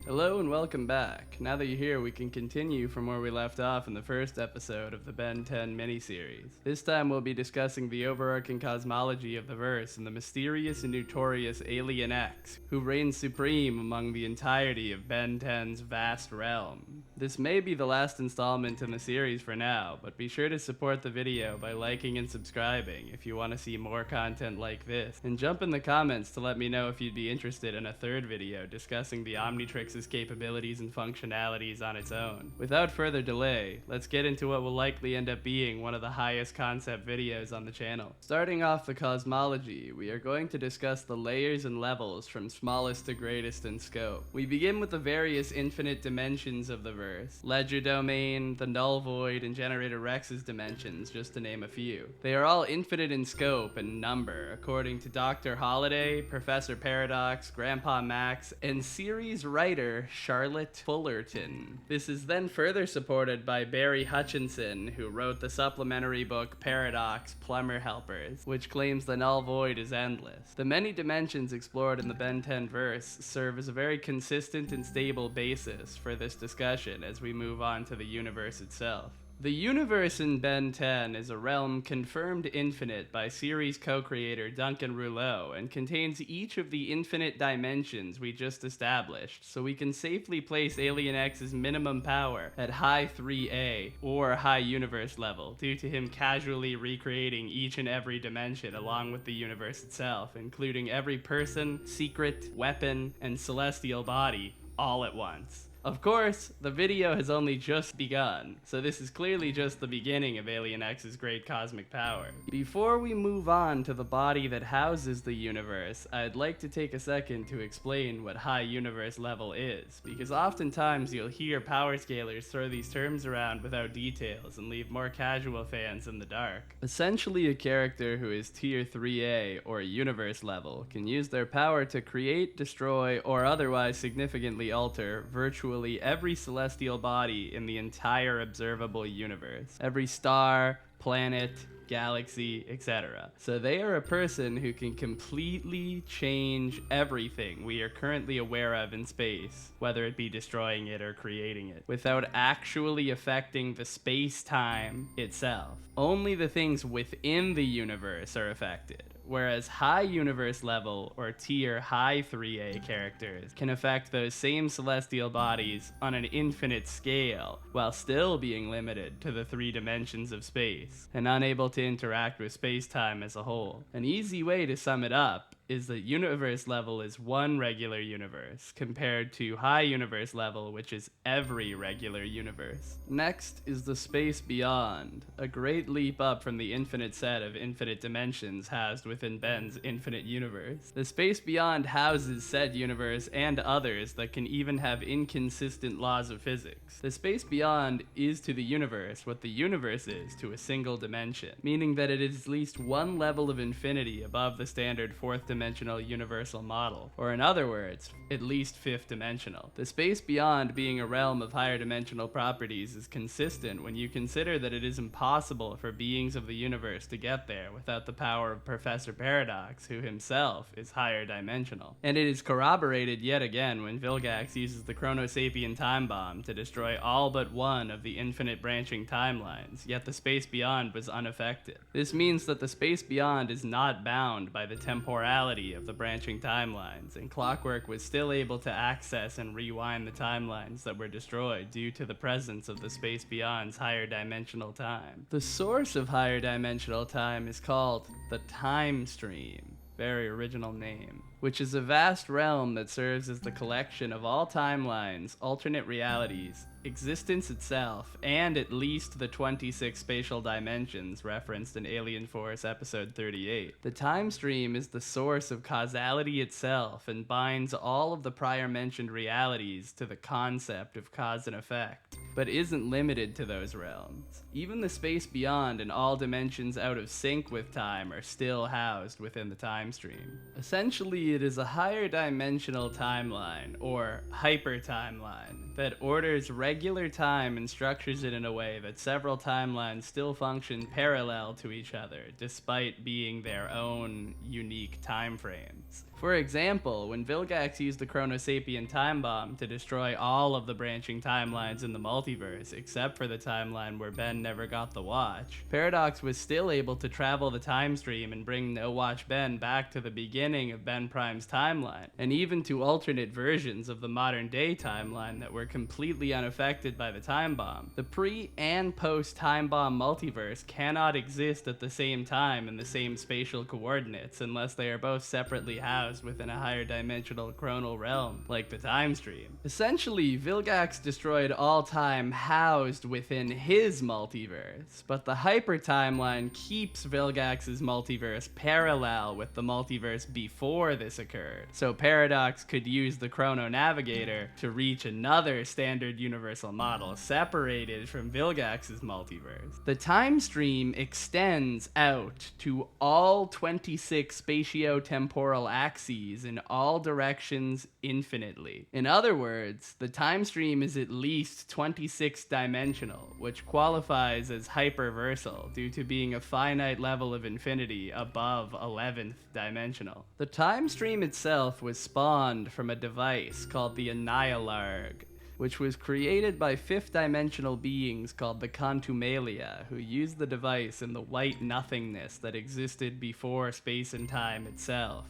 Hello and welcome back. Now that you're here, we can continue from where we left off in the first episode of the Ben 10 miniseries. This time we'll be discussing the overarching cosmology of the verse and the mysterious and notorious Alien X, who reigns supreme among the entirety of Ben 10's vast realm. This may be the last installment in the series for now, but be sure to support the video by liking and subscribing if you want to see more content like this, and jump in the comments to let me know if you'd be interested in a third video discussing the Omnitrix's capabilities and functionalities on its own. Without further delay, let's get into what will likely end up being one of the highest concept videos on the channel. Starting off the cosmology, we are going to discuss the layers and levels from smallest to greatest in scope. We begin with the various infinite dimensions of the verse: Ledger Domain, the Null Void, and Generator Rex's dimensions, just to name a few. They are all infinite in scope and number, according to Dr. Holiday, Professor Paradox, Grandpa Max, and series writer Charlotte Fullerton. This is then further supported by Barry Hutchinson, who wrote the supplementary book Paradox Plumber Helpers, which claims the null void is endless. The many dimensions explored in the Ben 10 verse serve as a very consistent and stable basis for this discussion as we move on to the universe itself. The universe in Ben 10 is a realm confirmed infinite by series co-creator Duncan Rouleau and contains each of the infinite dimensions we just established, so we can safely place Alien X's minimum power at high 3A or high universe level due to him casually recreating each and every dimension along with the universe itself, including every person, secret, weapon, and celestial body all at once. Of course, the video has only just begun, so this is clearly just the beginning of Alien X's great cosmic power. Before we move on to the body that houses the universe, I'd like to take a second to explain what high universe level is, because oftentimes you'll hear power scalers throw these terms around without details and leave more casual fans in the dark. Essentially, a character who is tier 3A or universe level can use their power to create, destroy, or otherwise significantly alter virtually every celestial body in the entire observable universe. Every star, planet, galaxy, etc. So they are a person who can completely change everything we are currently aware of in space, whether it be destroying it or creating it, without actually affecting the space-time itself. Only the things within the universe are affected, whereas high universe level or tier high 3A characters can affect those same celestial bodies on an infinite scale while still being limited to the 3 dimensions of space and unable to interact with space-time as a whole. An easy way to sum it up is that universe level is one regular universe compared to high universe level, which is every regular universe. Next is the space beyond, a great leap up from the infinite set of infinite dimensions housed within Ben's infinite universe. The space beyond houses said universe and others that can even have inconsistent laws of physics. The space beyond is to the universe what the universe is to a single dimension, meaning that it is at least one level of infinity above the standard 4th dimensional universal model, or in other words, at least 5th dimensional. The space beyond being a realm of higher dimensional properties is consistent when you consider that it is impossible for beings of the universe to get there without the power of Professor Paradox, who himself is higher dimensional. And it is corroborated yet again when Vilgax uses the Chronosapien time bomb to destroy all but one of the infinite branching timelines, yet the space beyond was unaffected. This means that the space beyond is not bound by the temporality of the branching timelines, and Clockwork was still able to access and rewind the timelines that were destroyed due to the presence of the space beyond's higher dimensional time. The source of higher dimensional time is called the time stream. Very original name. Which is a vast realm that serves as the collection of all timelines, alternate realities, existence itself, and at least the 26 spatial dimensions referenced in Alien Force Episode 38. The time stream is the source of causality itself and binds all of the prior mentioned realities to the concept of cause and effect, but isn't limited to those realms. Even the space beyond and all dimensions out of sync with time are still housed within the time stream. Essentially, it is a higher dimensional timeline, or hyper-timeline, that orders regular time and structures it in a way that several timelines still function parallel to each other, despite being their own unique time frames. For example, when Vilgax used the Chronosapien time bomb to destroy all of the branching timelines in the multiverse, except for the timeline where Ben never got the watch, Paradox was still able to travel the time stream and bring No Watch Ben back to the beginning of Ben Prime's timeline, and even to alternate versions of the modern day timeline that were completely unaffected by the time bomb. The pre and post time bomb multiverse cannot exist at the same time in the same spatial coordinates unless they are both separately housed within a higher dimensional chronal realm, like the time stream. Essentially, Vilgax destroyed all time housed within his multiverse, but the hyper timeline keeps Vilgax's multiverse parallel with the multiverse before this occurred, so Paradox could use the Chrono Navigator to reach another standard universal model separated from Vilgax's multiverse. The time stream extends out to all 26 spatio-temporal axes in all directions infinitely. In other words, the time stream is at least 26 dimensional, which qualifies as hyperversal due to being a finite level of infinity above 11th dimensional. The time stream itself was spawned from a device called the Annihilarg, which was created by fifth-dimensional beings called the Contumelia, who used the device in the white nothingness that existed before space and time itself.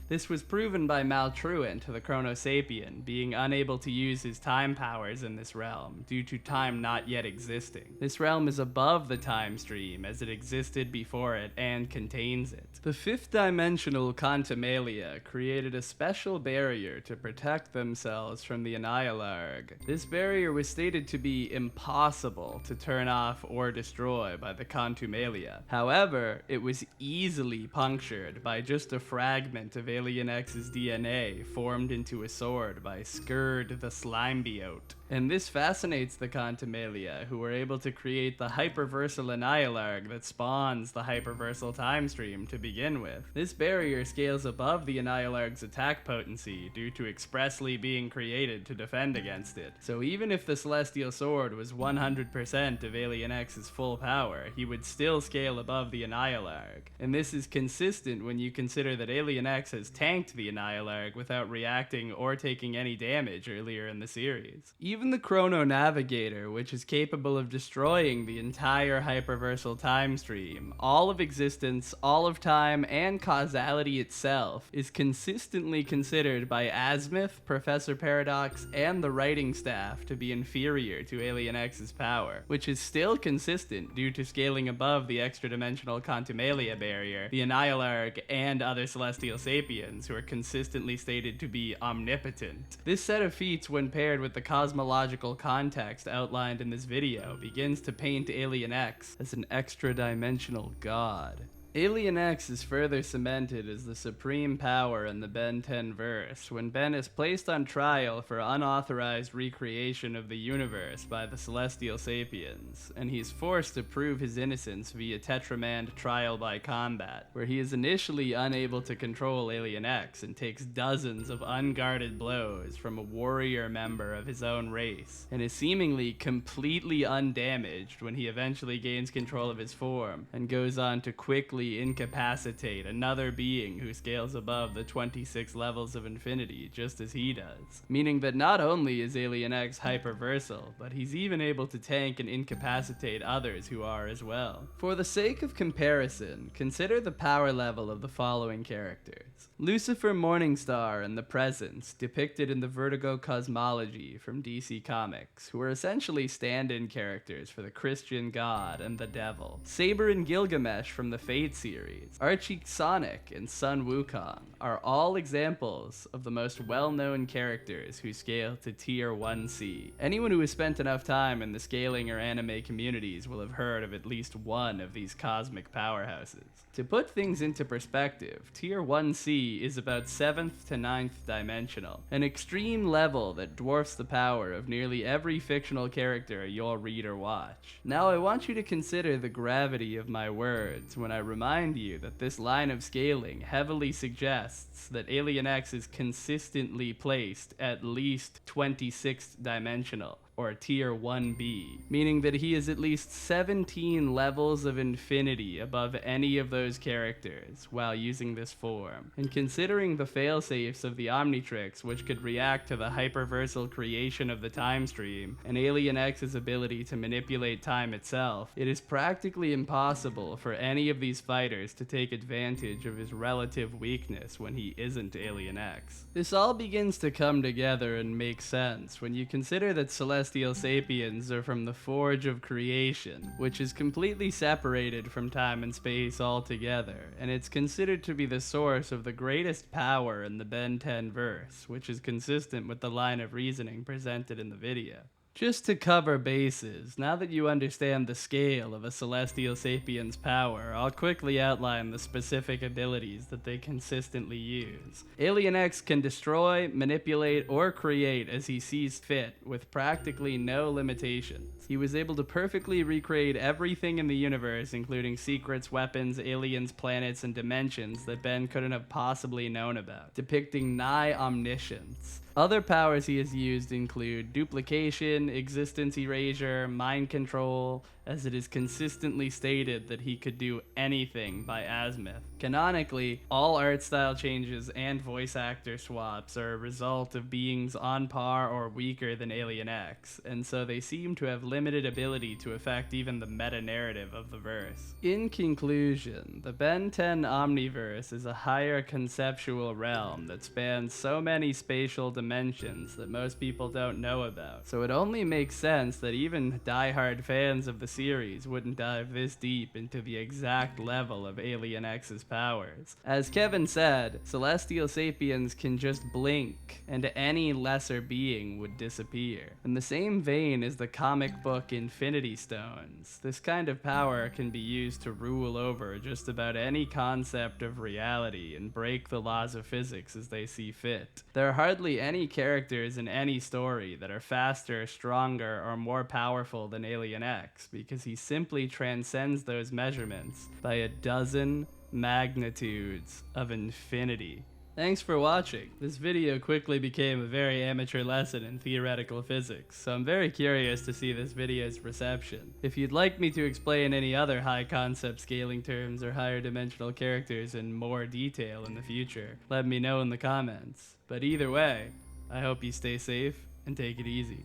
This was proven by Maltruant, the Chronosapien, being unable to use his time powers in this realm, due to time not yet existing. This realm is above the time stream, as it existed before it and contains it. The fifth-dimensional Contumelia created a special barrier to protect themselves from the Annihilarg. This barrier was stated to be impossible to turn off or destroy by the Contumelia. However, it was easily punctured by just a fragment of Alien X's DNA formed into a sword by Skurd the Slimebiote. And this fascinates the Contumelia, who were able to create the hyperversal Annihilarg that spawns the hyperversal time stream to begin with. This barrier scales above the Annihilarg's attack potency due to expressly being created to defend against it. So even if the Celestial Sword was 100% of Alien X's full power, he would still scale above the Annihilarg. And this is consistent when you consider that Alien X has tanked the Annihilarg without reacting or taking any damage earlier in the series. Even the Chrono Navigator, which is capable of destroying the entire hyperversal time stream, all of existence, all of time, and causality itself, is consistently considered by Azimuth, Professor Paradox, and the writing staff to be inferior to Alien X's power, which is still consistent due to scaling above the extra-dimensional Contumelia barrier, the Annihilarg, and other Celestial Sapiens, who are consistently stated to be omnipotent. This set of feats, when paired with the cosmological context outlined in this video, begins to paint Alien X as an extra-dimensional god. Alien X is further cemented as the supreme power in the Ben 10 verse when Ben is placed on trial for unauthorized recreation of the universe by the Celestial Sapiens, and he's forced to prove his innocence via Tetramand trial by combat, where he is initially unable to control Alien X and takes dozens of unguarded blows from a warrior member of his own race, and is seemingly completely undamaged when he eventually gains control of his form and goes on to quickly incapacitate another being who scales above the 26 levels of infinity just as he does. Meaning that not only is Alien X hyperversal, but he's even able to tank and incapacitate others who are as well. For the sake of comparison, consider the power level of the following characters. Lucifer Morningstar and the Presence, depicted in the Vertigo Cosmology from DC Comics, who are essentially stand-in characters for the Christian God and the Devil. Saber and Gilgamesh from the Fate series, Archie Sonic and Sun Wukong are all examples of the most well-known characters who scale to Tier 1C. Anyone who has spent enough time in the scaling or anime communities will have heard of at least one of these cosmic powerhouses. To put things into perspective, Tier 1C is about 7th to 9th dimensional, an extreme level that dwarfs the power of nearly every fictional character you'll read or watch. Now I want you to consider the gravity of my words when I remind you that this line of scaling heavily suggests that Alien X is consistently placed at least 26th dimensional, or Tier 1B, meaning that he is at least 17 levels of infinity above any of those characters while using this form. And considering the failsafes of the Omnitrix, which could react to the hyperversal creation of the time stream, and Alien X's ability to manipulate time itself, it is practically impossible for any of these fighters to take advantage of his relative weakness when he isn't Alien X. This all begins to come together and make sense when you consider that Celestial Sapiens are from the Forge of Creation, which is completely separated from time and space altogether, and it's considered to be the source of the greatest power in the Ben 10 verse, which is consistent with the line of reasoning presented in the video. Just to cover bases, now that you understand the scale of a Celestial Sapien's power, I'll quickly outline the specific abilities that they consistently use. Alien X can destroy, manipulate, or create as he sees fit, with practically no limitations. He was able to perfectly recreate everything in the universe, including secrets, weapons, aliens, planets, and dimensions that Ben couldn't have possibly known about, depicting nigh omniscience. Other powers he has used include duplication, existence erasure, mind control, as it is consistently stated that he could do anything by azimuth. Canonically, all art style changes and voice actor swaps are a result of beings on par or weaker than Alien X, and so they seem to have limited ability to affect even the meta-narrative of the verse. In conclusion, the Ben 10 Omniverse is a higher conceptual realm that spans so many spatial dimensions that most people don't know about, so it only makes sense that even die-hard fans of the series wouldn't dive this deep into the exact level of Alien X's powers. As Kevin said, Celestial Sapiens can just blink, and any lesser being would disappear. In the same vein as the comic book Infinity Stones, this kind of power can be used to rule over just about any concept of reality and break the laws of physics as they see fit. There are hardly any characters in any story that are faster, stronger, or more powerful than Alien X, because he simply transcends those measurements by a dozen magnitudes of infinity. Thanks for watching. This video quickly became a very amateur lesson in theoretical physics, so I'm very curious to see this video's reception. If you'd like me to explain any other high concept scaling terms or higher dimensional characters in more detail in the future, let me know in the comments. But either way, I hope you stay safe and take it easy.